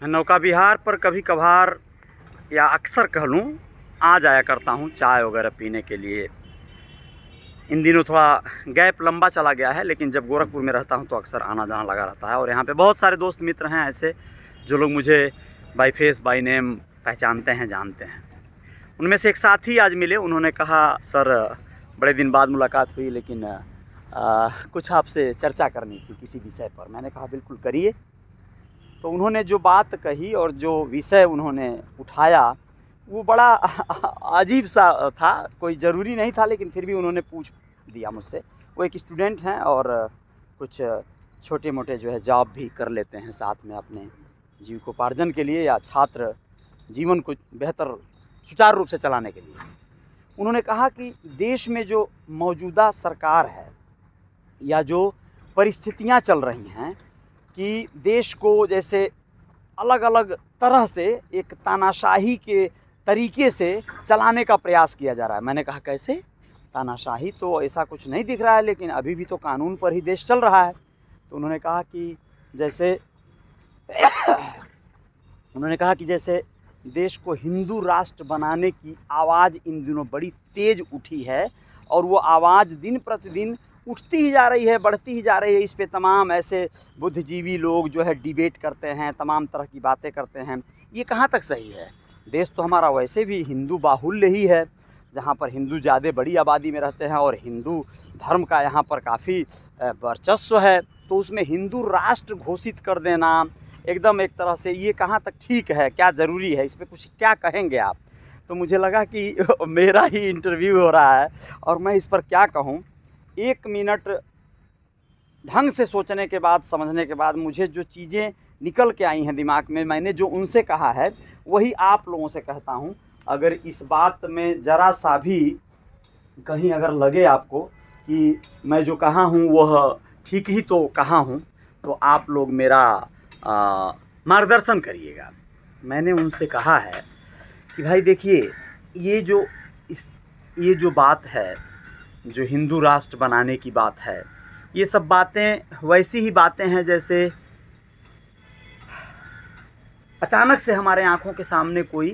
मैं नौका विहार पर कभी कभार या अक्सर कह लूँ आ जाया करता हूँ चाय वगैरह पीने के लिए। इन दिनों थोड़ा गैप लंबा चला गया है, लेकिन जब गोरखपुर में रहता हूँ तो अक्सर आना जाना लगा रहता है। और यहाँ पे बहुत सारे दोस्त मित्र हैं ऐसे जो लोग मुझे बाय फेस बाय नेम पहचानते हैं, जानते हैं। उनमें से एक साथी आज मिले, उन्होंने कहा सर बड़े दिन बाद मुलाकात हुई, लेकिन कुछ आपसे चर्चा करनी थी किसी विषय पर। मैंने कहा बिल्कुल करिए। तो उन्होंने जो बात कही और जो विषय उन्होंने उठाया वो बड़ा अजीब सा था, कोई ज़रूरी नहीं था, लेकिन फिर भी उन्होंने पूछ दिया मुझसे। वो एक स्टूडेंट हैं और कुछ छोटे मोटे जो है जॉब भी कर लेते हैं साथ में अपने जीविकोपार्जन के लिए या छात्र जीवन को बेहतर सुचारू रूप से चलाने के लिए। उन्होंने कहा कि देश में जो मौजूदा सरकार है या जो परिस्थितियां चल रही हैं कि देश को जैसे अलग अलग तरह से एक तानाशाही के तरीके से चलाने का प्रयास किया जा रहा है। मैंने कहा कैसे? तानाशाही तो ऐसा कुछ नहीं दिख रहा है, लेकिन अभी भी तो कानून पर ही देश चल रहा है। तो उन्होंने कहा कि जैसे देश को हिंदू राष्ट्र बनाने की आवाज़ इन दिनों बड़ी तेज़ उठी है और वो आवाज़ दिन प्रतिदिन उठती ही जा रही है, बढ़ती ही जा रही है। इस पे तमाम ऐसे बुद्धिजीवी लोग जो है डिबेट करते हैं, तमाम तरह की बातें करते हैं। ये कहाँ तक सही है? देश तो हमारा वैसे भी हिंदू बाहुल्य ही है, जहाँ पर हिंदू ज़्यादा बड़ी आबादी में रहते हैं और हिंदू धर्म का यहाँ पर काफ़ी वर्चस्व है। तो उसमें हिंदू राष्ट्र घोषित कर देना एकदम एक तरह से ये कहाँ तक ठीक है, क्या ज़रूरी है, इस पर कुछ क्या कहेंगे आप? तो मुझे लगा कि मेरा ही इंटरव्यू हो रहा है और मैं इस पर क्या कहूँ। 1 मिनट ढंग से सोचने के बाद, समझने के बाद मुझे जो चीज़ें निकल के आई हैं दिमाग में, मैंने जो उनसे कहा है वही आप लोगों से कहता हूँ। अगर इस बात में ज़रा सा भी कहीं अगर लगे आपको कि मैं जो कहा हूँ वह ठीक ही तो कहा हूँ, तो आप लोग मेरा मार्गदर्शन करिएगा। मैंने उनसे कहा है कि भाई देखिए, ये जो बात है, जो हिंदू राष्ट्र बनाने की बात है, ये सब बातें वैसी ही बातें हैं जैसे अचानक से हमारे आंखों के सामने कोई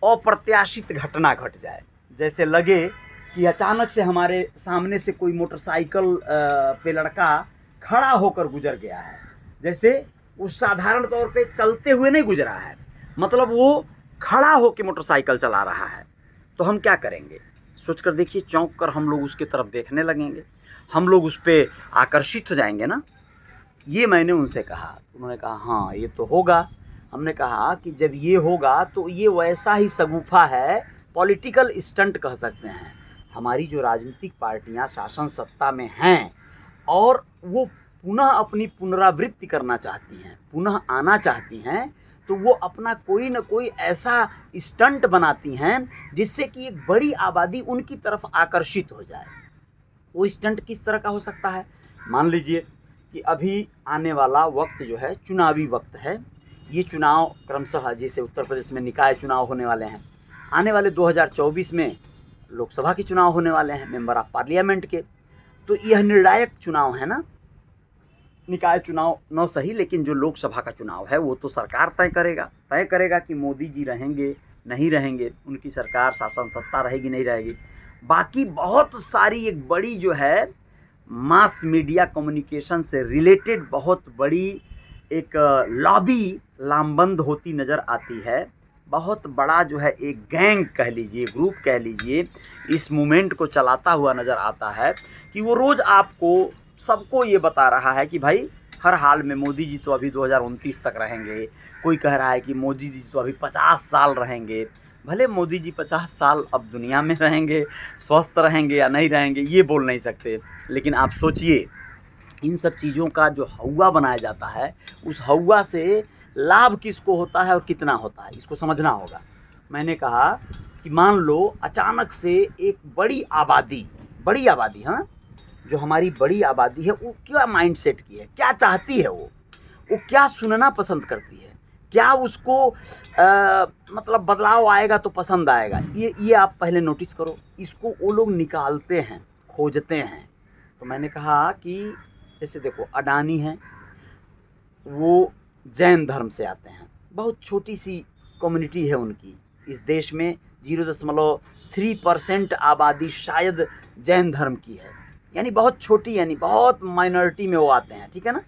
अप्रत्याशित घटना घट जाए। जैसे लगे कि अचानक से हमारे सामने से कोई मोटरसाइकिल पे लड़का खड़ा होकर गुजर गया है। जैसे वो साधारण तौर पे चलते हुए नहीं गुजरा है, मतलब वो खड़ा होकर मोटरसाइकिल चला रहा है। तो हम क्या करेंगे? सोच कर देखिए, चौंक कर हम लोग उसकी तरफ देखने लगेंगे, हम लोग उस पर आकर्षित हो जाएंगे ना। ये मैंने उनसे कहा। उन्होंने कहा हाँ ये तो होगा। हमने कहा कि जब ये होगा तो ये वैसा ही शगुफा है, पॉलिटिकल स्टंट कह सकते हैं। हमारी जो राजनीतिक पार्टियां शासन सत्ता में हैं और वो पुनः अपनी पुनरावृत्ति करना चाहती हैं, पुनः आना चाहती हैं, तो वो अपना कोई न कोई ऐसा स्टंट बनाती हैं जिससे कि एक बड़ी आबादी उनकी तरफ आकर्षित हो जाए। वो स्टंट किस तरह का हो सकता है? मान लीजिए कि अभी आने वाला वक्त जो है चुनावी वक्त है। ये चुनाव क्रमशः, जैसे उत्तर प्रदेश में निकाय चुनाव होने वाले हैं, आने वाले 2024 में लोकसभा के चुनाव होने वाले हैं, मेंबर ऑफ पार्लियामेंट के। तो यह निर्णायक चुनाव है ना। निकाय चुनाव न सही, लेकिन जो लोकसभा का चुनाव है वो तो सरकार तय करेगा कि मोदी जी रहेंगे नहीं रहेंगे, उनकी सरकार शासन सत्ता रहेगी नहीं रहेगी। बाकी बहुत सारी एक बड़ी जो है मास मीडिया कम्युनिकेशन से रिलेटेड बहुत बड़ी एक लॉबी लामबंद होती नज़र आती है। बहुत बड़ा जो है एक गैंग कह लीजिए, ग्रुप कह लीजिए, इस मूवमेंट को चलाता हुआ नज़र आता है कि वो रोज़ आपको सबको ये बता रहा है कि भाई हर हाल में मोदी जी तो अभी 2029 तक रहेंगे। कोई कह रहा है कि मोदी जी तो अभी 50 साल रहेंगे। भले मोदी जी 50 साल अब दुनिया में रहेंगे, स्वस्थ रहेंगे या नहीं रहेंगे ये बोल नहीं सकते, लेकिन आप सोचिए इन सब चीज़ों का जो हौवा बनाया जाता है, उस हौवा से लाभ किसको होता है और कितना होता है, इसको समझना होगा। मैंने कहा कि मान लो अचानक से एक बड़ी आबादी, हाँ, जो हमारी बड़ी आबादी है वो क्या माइंडसेट की है, क्या चाहती है, वो क्या सुनना पसंद करती है, क्या उसको मतलब बदलाव आएगा तो पसंद आएगा, ये आप पहले नोटिस करो। इसको वो लोग निकालते हैं, खोजते हैं। तो मैंने कहा कि जैसे देखो अडानी हैं, वो जैन धर्म से आते हैं, बहुत छोटी सी कम्युनिटी है उनकी। इस देश में 0.3% आबादी शायद जैन धर्म की है, यानी बहुत छोटी, यानी बहुत माइनॉरिटी में वो आते हैं, ठीक है ना।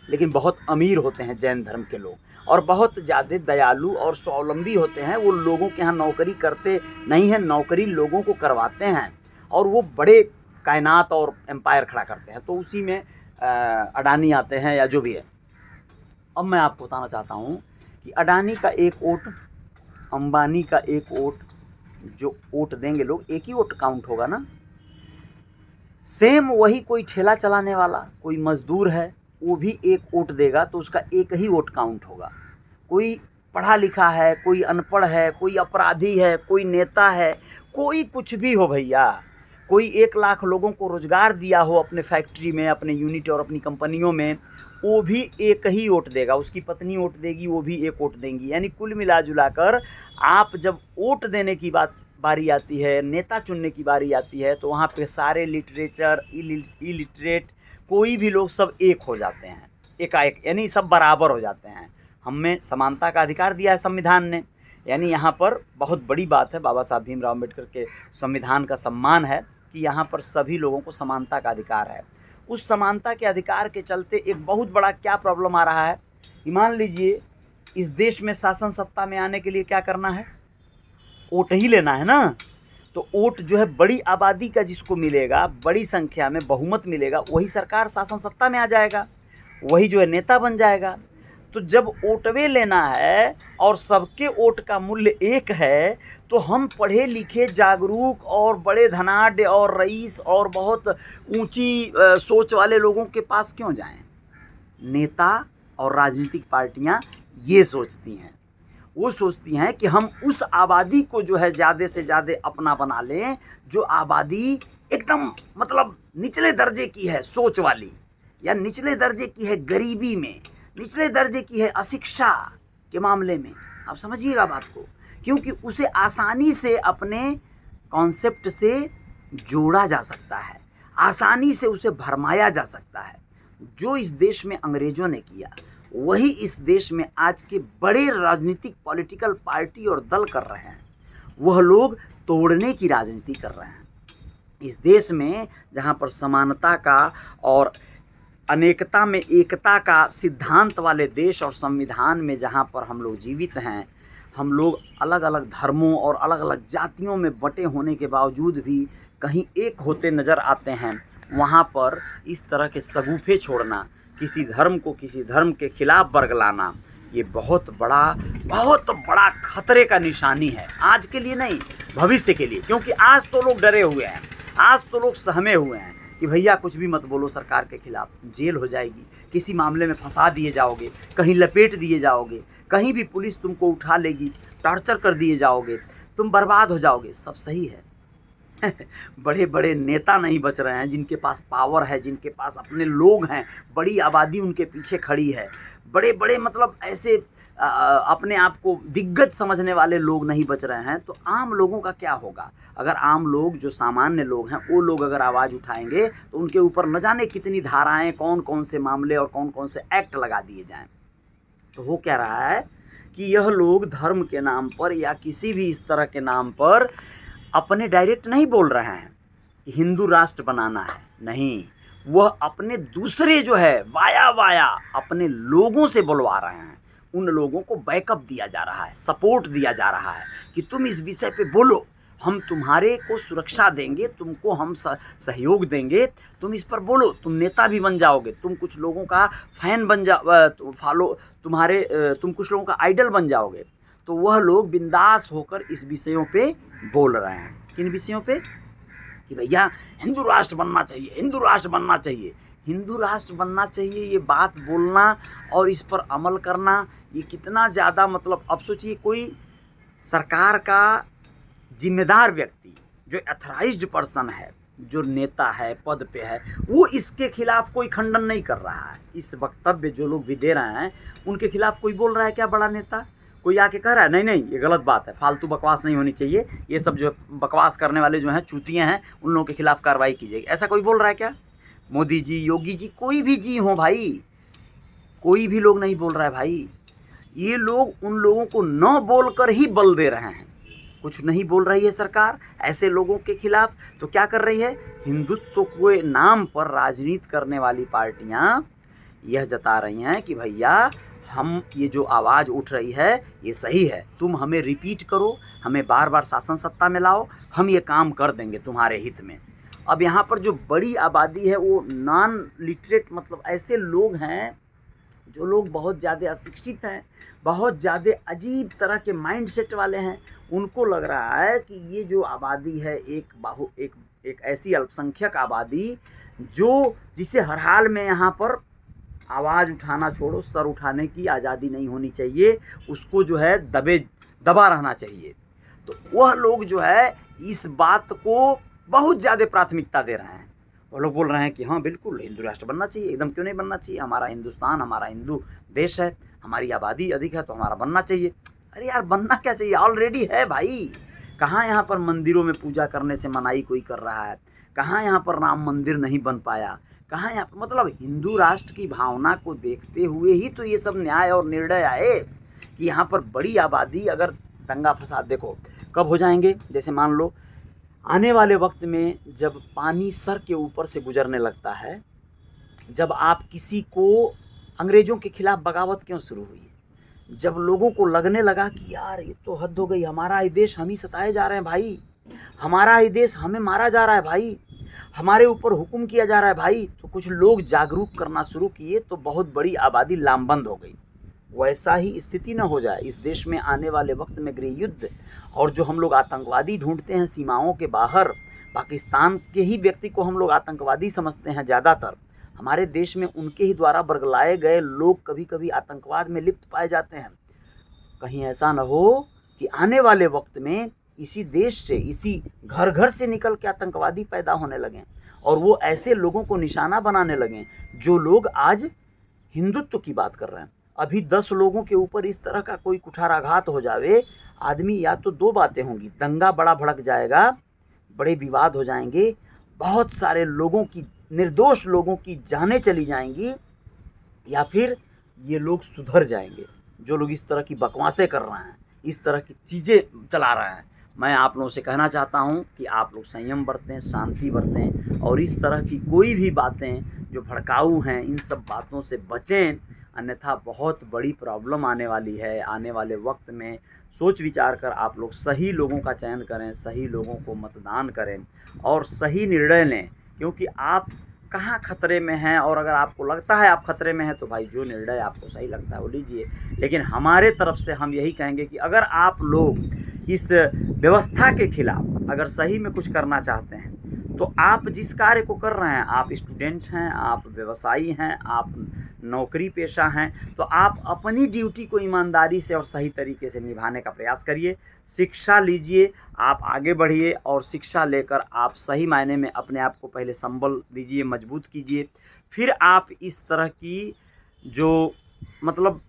लेकिन बहुत अमीर होते हैं जैन धर्म के लोग, और बहुत ज़्यादा दयालु और स्वावलंबी होते हैं। वो लोगों के यहाँ नौकरी करते नहीं हैं, नौकरी लोगों को करवाते हैं, और वो बड़े कायनात और एम्पायर खड़ा करते हैं। तो उसी में अडानी आते हैं या जो भी है। अब मैं आपको बताना चाहता हूँ कि अडानी का एक वोट, अंबानी का एक वोट, जो वोट देंगे लोग, एक ही वोट काउंट होगा ना। सेम वही कोई ठेला चलाने वाला, कोई मजदूर है, वो भी एक वोट देगा तो उसका एक ही वोट काउंट होगा। कोई पढ़ा लिखा है, कोई अनपढ़ है, कोई अपराधी है, कोई नेता है, कोई कुछ भी हो भैया, कोई 1 लाख लोगों को रोजगार दिया हो अपने फैक्ट्री में, अपने यूनिट और अपनी कंपनियों में, वो भी एक ही वोट देगा। उसकी पत्नी वोट देगी, वो भी एक वोट देंगी। यानी कुल मिला जुला कर आप जब वोट देने की बारी आती है, नेता चुनने की बारी आती है, तो वहाँ पे सारे लिटरेचर, इलिटरेट, कोई भी लोग सब एक हो जाते हैं, एकाएक, यानी सब बराबर हो जाते हैं। हमें समानता का अधिकार दिया है संविधान ने, यानी यहाँ पर बहुत बड़ी बात है, बाबा साहब भीमराव अम्बेडकर के संविधान का सम्मान है कि यहाँ पर सभी लोगों को समानता का अधिकार है। उस समानता के अधिकार के चलते एक बहुत बड़ा क्या प्रॉब्लम आ रहा है कि मान लीजिए इस देश में शासन सत्ता में आने के लिए क्या करना है, वोट ही लेना है ना। तो वोट जो है बड़ी आबादी का जिसको मिलेगा, बड़ी संख्या में बहुमत मिलेगा, वही सरकार शासन सत्ता में आ जाएगा, वही जो है नेता बन जाएगा। तो जब वोटवे लेना है और सबके वोट का मूल्य एक है, तो हम पढ़े लिखे, जागरूक और बड़े धनाढ्य और रईस और बहुत ऊंची सोच वाले लोगों के पास क्यों जाएं? नेता और राजनीतिक पार्टियां ये सोचती हैं, वो सोचती हैं कि हम उस आबादी को जो है ज़्यादा से ज़्यादा अपना बना लें, जो आबादी एकदम मतलब निचले दर्जे की है सोच वाली, या निचले दर्जे की है गरीबी में, निचले दर्जे की है अशिक्षा के मामले में। आप समझिएगा बात को, क्योंकि उसे आसानी से अपने कॉन्सेप्ट से जोड़ा जा सकता है, आसानी से उसे भरमाया जा सकता है। जो इस देश में अंग्रेजों ने किया, वही इस देश में आज के बड़े राजनीतिक पॉलिटिकल पार्टी और दल कर रहे हैं। वह लोग तोड़ने की राजनीति कर रहे हैं। इस देश में जहाँ पर समानता का और अनेकता में एकता का सिद्धांत वाले देश और संविधान में जहाँ पर हम लोग जीवित हैं, हम लोग अलग अलग धर्मों और अलग अलग जातियों में बटे होने के बावजूद भी कहीं एक होते नज़र आते हैं, वहाँ पर इस तरह के सगुफे छोड़ना, किसी धर्म को किसी धर्म के खिलाफ बरगलाना, ये बहुत बड़ा खतरे का निशानी है। आज के लिए नहीं, भविष्य के लिए। क्योंकि आज तो लोग डरे हुए हैं, आज तो लोग सहमे हुए हैं कि भैया कुछ भी मत बोलो सरकार के खिलाफ, जेल हो जाएगी, किसी मामले में फंसा दिए जाओगे, कहीं लपेट दिए जाओगे, कहीं भी पुलिस तुमको उठा लेगी, टॉर्चर कर दिए जाओगे, तुम बर्बाद हो जाओगे। सब सही है। बड़े बड़े नेता नहीं बच रहे हैं, जिनके पास पावर है, जिनके पास अपने लोग हैं, बड़ी आबादी उनके पीछे खड़ी है, बड़े बड़े मतलब ऐसे अपने आप को दिग्गज समझने वाले लोग नहीं बच रहे हैं। तो आम लोगों का क्या होगा? अगर आम लोग, जो सामान्य लोग हैं, वो लोग अगर आवाज़ उठाएंगे तो उनके ऊपर न जाने कितनी धाराएं, कौन कौन से मामले और कौन कौन से एक्ट लगा दिए जाएं। तो हो क्या रहा है कि यह लोग धर्म के नाम पर या किसी भी इस तरह के नाम पर अपने डायरेक्ट नहीं बोल रहे हैं कि हिंदू राष्ट्र बनाना है, नहीं, वह अपने दूसरे जो है वाया अपने लोगों से बुलवा रहे हैं। उन लोगों को बैकअप दिया जा रहा है, सपोर्ट दिया जा रहा है कि तुम इस विषय पे बोलो, हम तुम्हारे को सुरक्षा देंगे, तुमको हम सहयोग देंगे, तुम इस पर बोलो, तुम नेता भी बन जाओगे, तुम कुछ लोगों का फैन बन तुम कुछ लोगों का आइडल बन जाओगे। तो वह लोग बिंदास होकर इस विषयों पे बोल रहे हैं। किन विषयों पे? कि भैया हिंदू राष्ट्र बनना चाहिए, हिंदू राष्ट्र बनना चाहिए, हिंदू राष्ट्र बनना चाहिए। ये बात बोलना और इस पर अमल करना, ये कितना ज़्यादा मतलब, अब सोचिए कोई सरकार का जिम्मेदार व्यक्ति, जो अथराइज्ड पर्सन है, जो नेता है, पद पे है, वो इसके खिलाफ कोई खंडन नहीं कर रहा है। इस वक्तव्य जो लोग भी दे रहे हैं, उनके खिलाफ कोई बोल रहा है क्या? बड़ा नेता कोई आके कह रहा है नहीं ये गलत बात है, फालतू बकवास नहीं होनी चाहिए, ये सब जो बकवास करने वाले जो हैं चूतियाँ हैं, उन लोगों के खिलाफ कार्रवाई की जाएगी, ऐसा कोई बोल रहा है क्या? मोदी जी, योगी जी, कोई भी जी हो भाई, कोई भी लोग नहीं बोल रहा है भाई। ये लोग उन लोगों को न बोलकर ही बल दे रहे हैं। कुछ नहीं बोल रही है सरकार ऐसे लोगों के खिलाफ, तो क्या कर रही है, हिंदुत्व के नाम पर राजनीति करने वाली पार्टियां यह जता रही हैं कि भैया हम ये जो आवाज़ उठ रही है ये सही है, तुम हमें रिपीट करो, हमें बार बार शासन सत्ता में लाओ, हम ये काम कर देंगे तुम्हारे हित में। अब यहाँ पर जो बड़ी आबादी है वो नॉन लिटरेट, मतलब ऐसे लोग हैं जो लोग बहुत ज़्यादा अशिक्षित हैं, बहुत ज़्यादा अजीब तरह के माइंड सेट वाले हैं। उनको लग रहा है कि ये जो आबादी है एक ऐसी अल्पसंख्यक आबादी जिसे हर हाल में यहाँ पर आवाज़ उठाना छोड़ो, सर उठाने की आज़ादी नहीं होनी चाहिए, उसको जो है दबा रहना चाहिए। तो वह लोग जो है इस बात को बहुत ज़्यादा प्राथमिकता दे रहे हैं। वो लोग बोल रहे हैं कि हाँ बिल्कुल हिंदू राष्ट्र बनना चाहिए, एकदम क्यों नहीं बनना चाहिए, हमारा हिंदुस्तान हमारा हिंदू देश है, हमारी आबादी अधिक है तो हमारा बनना चाहिए। अरे यार बनना क्या चाहिए, ऑलरेडी है भाई। कहाँ यहाँ पर मंदिरों में पूजा करने से मनाही कोई कर रहा है, कहाँ यहाँ पर राम मंदिर नहीं बन पाया, कहाँ यहाँ पर, मतलब हिंदू राष्ट्र की भावना को देखते हुए ही तो ये सब न्याय और निर्णय आए कि यहाँ पर बड़ी आबादी अगर दंगा फसाद, देखो कब हो जाएंगे, जैसे मान लो आने वाले वक्त में जब पानी सर के ऊपर से गुजरने लगता है, जब आप किसी को अंग्रेज़ों के खिलाफ बगावत क्यों शुरू हुई, जब लोगों को लगने लगा कि यार ये तो हद हो गई, हमारा ही देश हम ही सताए जा रहे हैं भाई, हमारा ही देश हमें मारा जा रहा है भाई, हमारे ऊपर हुक्म किया जा रहा है भाई, तो कुछ लोग जागरूक करना शुरू किए तो बहुत बड़ी आबादी लामबंद हो गई। वैसा ही स्थिति न हो जाए इस देश में आने वाले वक्त में गृह युद्ध, और जो हम लोग आतंकवादी ढूंढते हैं सीमाओं के बाहर, पाकिस्तान के ही व्यक्ति को हम लोग आतंकवादी समझते हैं ज़्यादातर, हमारे देश में उनके ही द्वारा बरगलाए गए लोग कभी कभी आतंकवाद में लिप्त पाए जाते हैं। कहीं ऐसा न हो कि आने वाले वक्त में इसी देश से, इसी घर घर से निकल के आतंकवादी पैदा होने लगें और वो ऐसे लोगों को निशाना बनाने लगें जो लोग आज हिंदुत्व की बात कर रहे हैं। अभी 10 लोगों के ऊपर इस तरह का कोई कुठाराघात हो जावे, आदमी या तो दो बातें होंगी, दंगा बड़ा भड़क जाएगा, बड़े विवाद हो जाएंगे, बहुत सारे लोगों की, निर्दोष लोगों की जानें चली जाएंगी, या फिर ये लोग सुधर जाएंगे जो लोग इस तरह की बकवासें कर रहे हैं, इस तरह की चीज़ें चला रहे हैं। मैं आप लोगों से कहना चाहता हूं कि आप लोग संयम बरतें, शांति बरतें और इस तरह की कोई भी बातें जो भड़काऊ हैं इन सब बातों से बचें, अन्यथा बहुत बड़ी प्रॉब्लम आने वाली है। आने वाले वक्त में सोच विचार कर आप लोग सही लोगों का चयन करें, सही लोगों को मतदान करें और सही निर्णय लें, क्योंकि आप कहाँ खतरे में हैं, और अगर आपको लगता है आप खतरे में हैं तो भाई जो निर्णय आपको सही लगता है वो लीजिए। लेकिन हमारे तरफ से हम यही कहेंगे कि अगर आप लोग इस व्यवस्था के खिलाफ अगर सही में कुछ करना चाहते हैं तो आप जिस कार्य को कर रहे हैं, आप स्टूडेंट हैं, आप व्यवसायी हैं, आप नौकरी पेशा हैं, तो आप अपनी ड्यूटी को ईमानदारी से और सही तरीके से निभाने का प्रयास करिए। शिक्षा लीजिए, आप आगे बढ़िए और शिक्षा लेकर आप सही मायने में अपने आप को पहले संबल दीजिए, मजबूत कीजिए, फिर आप इस तरह की जो मतलब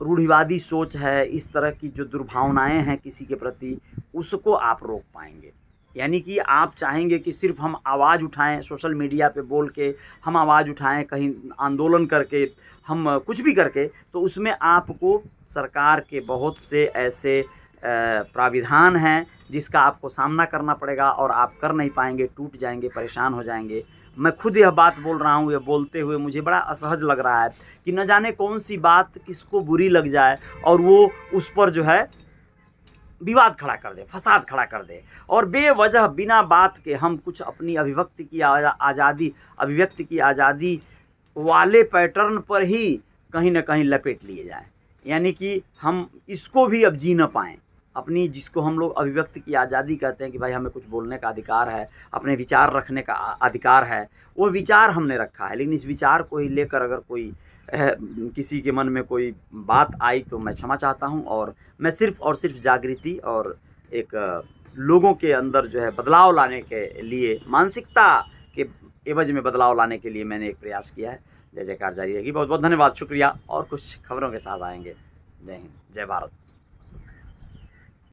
रूढ़िवादी सोच है, इस तरह की जो दुर्भावनाएं हैं किसी के प्रति, उसको आप रोक पाएंगे। यानी कि आप चाहेंगे कि सिर्फ हम आवाज़ उठाएं, सोशल मीडिया पे बोल के हम आवाज़ उठाएं, कहीं आंदोलन करके, हम कुछ भी करके, तो उसमें आपको सरकार के बहुत से ऐसे प्राविधान हैं जिसका आपको सामना करना पड़ेगा और आप कर नहीं पाएंगे, टूट जाएंगे, परेशान हो जाएंगे। मैं खुद यह बात बोल रहा हूँ, यह बोलते हुए मुझे बड़ा असहज लग रहा है कि न जाने कौन सी बात किसको बुरी लग जाए और वो उस पर जो है विवाद खड़ा कर दे, फसाद खड़ा कर दे, और बेवजह बिना बात के हम कुछ अपनी अभिव्यक्ति की आज़ादी वाले पैटर्न पर ही कहीं ना कहीं लपेट लिए जाएं। यानी कि हम इसको भी अब जी न पाएँ, अपनी जिसको हम लोग अभिव्यक्ति की आज़ादी कहते हैं कि भाई हमें कुछ बोलने का अधिकार है, अपने विचार रखने का अधिकार है, वो विचार हमने रखा है, लेकिन इस विचार को ही लेकर अगर कोई किसी के मन में कोई बात आई तो मैं क्षमा चाहता हूं, और मैं सिर्फ़ और सिर्फ जागृति और एक लोगों के अंदर जो है बदलाव लाने के लिए, मानसिकता के एवज में बदलाव लाने के लिए मैंने एक प्रयास किया है। जय जयकार जारी रहेगी। बहुत बहुत धन्यवाद, शुक्रिया, और कुछ खबरों के साथ आएंगे। जय हिंद, जय भारत।